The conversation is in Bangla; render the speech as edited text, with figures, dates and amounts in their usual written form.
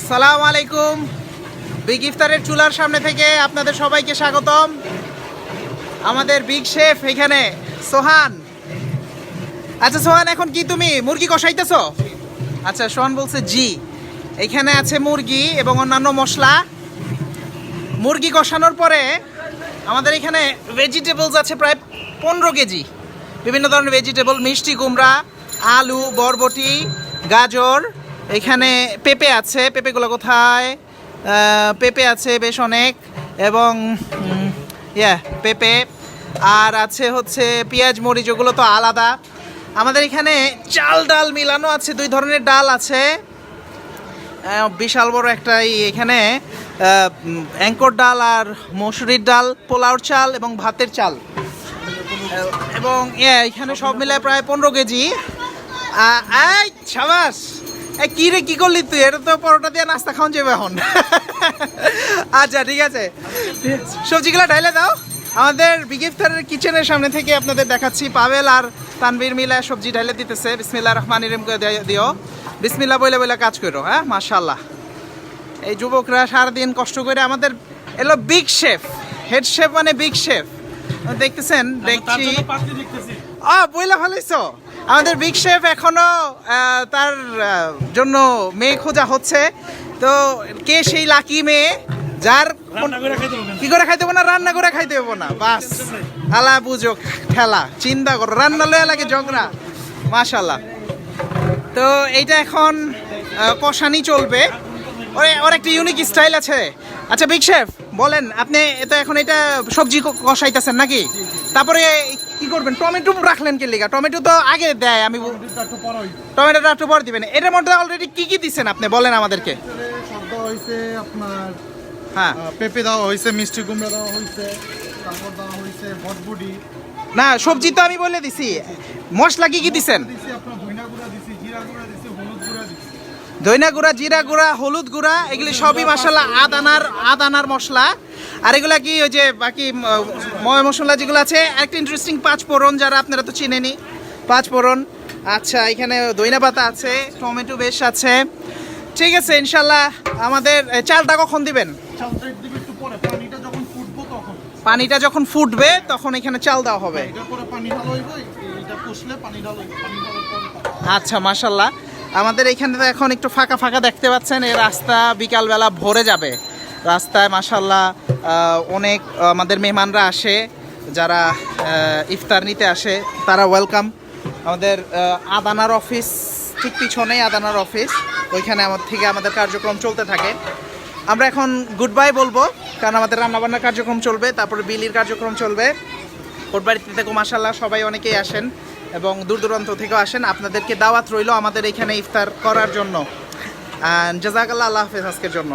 সালাম আলাইকুম। বিগ ইফতারের চুলার সামনে থেকে আপনাদের সবাইকে স্বাগতম। আমাদের বিগ শেফ এখানে সোহান। আচ্ছা সোহান, এখন কি তুমি মুরগি কষাইতেছো? আচ্ছা, সোহান বলছে জি। এখানে আছে মুরগি এবং অন্যান্য মশলা। মুরগি কষানোর পরে আমাদের এখানে ভেজিটেবলস আছে প্রায় 15 কেজি। বিভিন্ন ধরনের ভেজিটেবল, মিষ্টি কুমড়া, আলু, বরবটি, গাজর, এখানে পেঁপে আছে। পেঁপেগুলো কোথায়? পেঁপে আছে বেশ অনেক, এবং পেঁপে, আর আছে হচ্ছে পেঁয়াজ মরিচ, ওগুলো তো আলাদা। আমাদের এখানে চাল ডাল মিলানো আছে, 2 ধরনের ডাল আছে। বিশাল বড় একটা এখানে অ্যাঙ্কর ডাল আর মসুরির ডাল, পোলাওর চাল এবং ভাতের চাল, এবং এখানে সব মিলে প্রায় 15 কেজি। এই সাবাস! কি রে, কি করলি তুই? এটা তো পরোটা দিয়ে নাস্তা খাওয়ান যাবে এখন। আচ্ছা ঠিক আছে, সবজিগুলো ঢাইলে দাও। আমাদের বিগ ইফতারের কিচেনের সামনে থেকে আপনাদের দেখাচ্ছি। পাবেল আর তানভীর মিলা সবজি ঢাইলে দিতেছে। বিসমিল্লাহ রহমানির রহিম করে দিও। বিসমিল্লাহ বলে বলে কাজ করো। হ্যাঁ, মাশাআল্লাহ। এই যুবকরা সারাদিন কষ্ট করে আমাদের এলো বিগ শেফ, হেড শেফ মানে বিগ শেফ। দেখতেছেন, দেখছি বইলা ফেলাইছো। আমাদের বিগ শেফ এখনো তার জন্য মেয়ে খোঁজা হচ্ছে। তো কে সেই লাকি মেয়ে যার কি করে খাইতে হবে না, রান্না করে খাইতে হবে না, বাস আলা বুঝো খেলা। চিন্তা করো, রান্না লয়া লাগে ঝগড়া। মাশাআল্লাহ। তো এইটা এখন কষানি চলবে। ওর একটা ইউনিক স্টাইল আছে। আচ্ছা বিগ শেফ বলেন, আপনি তো এখন এটা সবজি কষাইতেছেন নাকি? তারপরে কি করবেন? টমেটো রাখলেন কি লিগা? টমেটো তো আগে দেয়, আমি টমেটোটা একটু পরে দিবেন। এটার মধ্যে অলরেডি কি কি দিচ্ছেন আপনি বলেন আমাদেরকে। শব্দ হয়েছে আপনার, হ্যাঁ, পেঁপে দেওয়া হয়েছে, মিষ্টি কুমড়া দেওয়া হয়েছে, তারপর দেওয়া হয়েছে বটবুটি। না, সবজি তো আমি বলে দিছি। মশলা কি কি দিচ্ছেন? আপনার ধইনা গুঁড়া দিছি, জিরা গুঁড়া দিছি, হলুদ গুঁড়া দিছি। ধইনা গুঁড়া, জিরা গুঁড়া, হলুদ গুঁড়া, এগুলি সবই মাশাআল্লাহ আদানার মশলা। আর এগুলা কি ওই যে বাকি ময় মশলা যেগুলো আছে। একটা ইন্টারেস্টিং 5 ফোড়ন, যারা আপনারা তো চিনেনি 5 ফোড়ন। আচ্ছা, এখানে ধইনা পাতা আছে, টমেটো বেশ আছে। ঠিক আছে, ইনশাল্লাহ। আমাদের চালটা কখন দিবেন? চালটা দিবে একটু পরে, পানিটা যখন ফুটবো তখন। পানিটা যখন ফুটবে তখন এখানে চাল দেওয়া হবে। এটার পরে পানি ঢালা হইব, এটা কষলে পানি ঢালা হইব, পানি ঢালার পরে। আচ্ছা, মাশাআল্লাহ। আমাদের এখানে তো এখন একটু ফাঁকা ফাঁকা দেখতে পাচ্ছেন। এই রাস্তা বিকালবেলা ভরে যাবে। রাস্তায় মাশাআল্লাহ অনেক আমাদের মেহমানরা আসে, যারা ইফতার নিতে আসে, তারা ওয়েলকাম। আমাদের আদানার অফিস ঠিক পিছনেই, আদানার অফিস, ওইখানে আমাদের কার্যক্রম চলতে থাকে। আমরা এখন গুড বাই বলবো, কারণ আমাদের রান্নাবান্নার কার্যক্রম চলবে, তারপরে বিলির কার্যক্রম চলবে। কোটবাড়িতে থেকে মাশাআল্লাহ সবাই অনেকেই আসেন এবং দূর দূরান্ত থেকেও আসেন। আপনাদেরকে দাওয়াত রইল আমাদের এখানে ইফতার করার জন্য। জাযাকাল্লাহ, আল্লাহ হাফেজ আজকের জন্য।